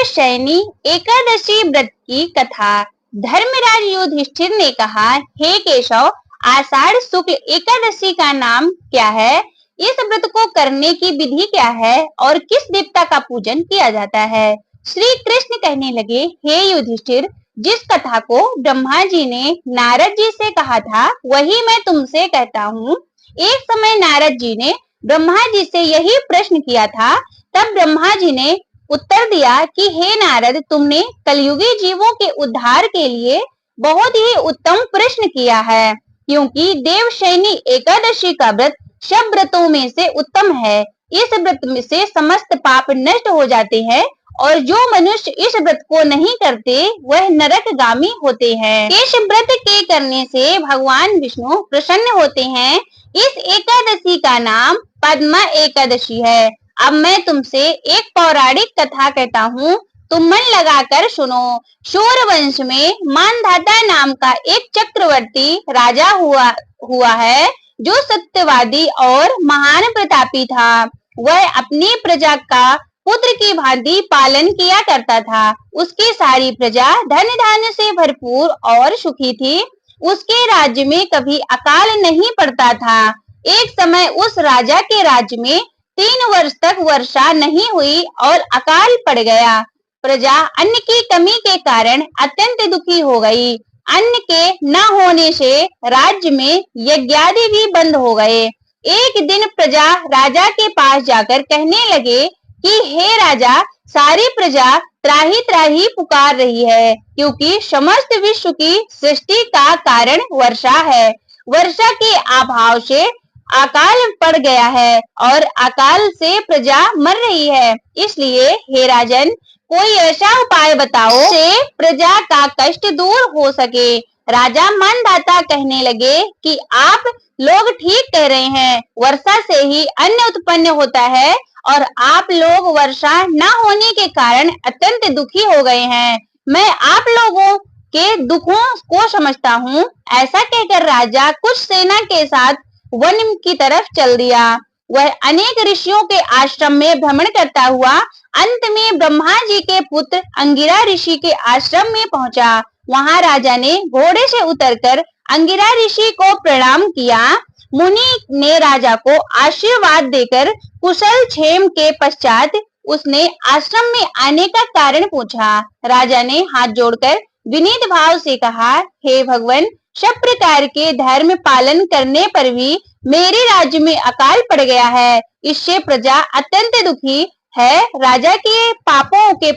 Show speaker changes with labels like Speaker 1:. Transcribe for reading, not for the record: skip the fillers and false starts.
Speaker 1: देवशयनी एकादशी व्रत की कथा। धर्मराज युधिष्ठिर ने कहा, हे केशव, आषाढ़ शुक्ल एकादशी का नाम क्या है? इस व्रत को करने की विधि क्या है और किस देवता का पूजन किया जाता है? श्री कृष्ण कहने लगे, हे युधिष्ठिर, जिस कथा को ब्रह्मा जी ने नारद जी से कहा था वही मैं तुमसे कहता हूँ। एक समय नारद जी ने ब्रह्मा जी से यही प्रश्न किया था। तब ब्रह्मा जी ने उत्तर दिया कि हे नारद, तुमने कलयुगी जीवों के उद्धार के लिए बहुत ही उत्तम प्रश्न किया है, क्योंकि देवशयनी एकादशी का व्रत सब व्रतों में से उत्तम है। इस व्रत में से समस्त पाप नष्ट हो जाते हैं और जो मनुष्य इस व्रत को नहीं करते वह नरकगामी होते हैं। इस व्रत के करने से भगवान विष्णु प्रसन्न होते हैं। इस एकादशी का नाम पद्मा एकादशी है। अब मैं तुमसे एक पौराणिक कथा कहता हूँ, तुम मन लगाकर सुनो। शूर वंश में मानधाता नाम का एक चक्रवर्ती राजा हुआ है, जो सत्यवादी और महान प्रतापी था। वह अपनी प्रजा का पुत्र की भांति पालन किया करता था। उसकी सारी प्रजा धन धान्य से भरपूर और सुखी थी। उसके राज्य में कभी अकाल नहीं पड़ता था। एक समय उस राजा के राज्य में 3 वर्ष तक वर्षा नहीं हुई और अकाल पड़ गया। प्रजा अन्न की कमी के कारण अत्यंत दुखी हो गई। अन्न के न होने से राज्य में यज्ञादि भी बंद हो गए। एक दिन प्रजा राजा के पास जाकर कहने लगे कि हे राजा, सारी प्रजा त्राही त्राही पुकार रही है, क्योंकि समस्त विश्व की सृष्टि का कारण वर्षा है। वर्षा के अभाव से अकाल पड़ गया है और अकाल से प्रजा मर रही है। इसलिए हे राजन, कोई ऐसा उपाय बताओ से प्रजा का कष्ट दूर हो सके। राजा मानधाता कहने लगे कि आप लोग ठीक कह रहे हैं, वर्षा से ही अन्न उत्पन्न होता है और आप लोग वर्षा न होने के कारण अत्यंत दुखी हो गए हैं। मैं आप लोगों के दुखों को समझता हूँ। ऐसा कहकर राजा कुछ सेना के साथ वन की तरफ चल दिया। वह अनेक ऋषियों के आश्रम में भ्रमण करता हुआ अंत में ब्रह्मा जी के पुत्र अंगिरा ऋषि के आश्रम में पहुंचा। वहां राजा ने घोड़े से उतरकर अंगिरा ऋषि को प्रणाम किया। मुनि ने राजा को आशीर्वाद देकर कुशल क्षेम के पश्चात उसने आश्रम में आने का कारण पूछा। राजा ने हाथ जोड़कर विनीत भाव से कहा, हे भगवान, सब प्रकार के धर्म पालन करने पर भी मेरे राज्य में अकाल पड़ गया है। इससे प्रजा अत्यंत दुखी है। राजा के पापों के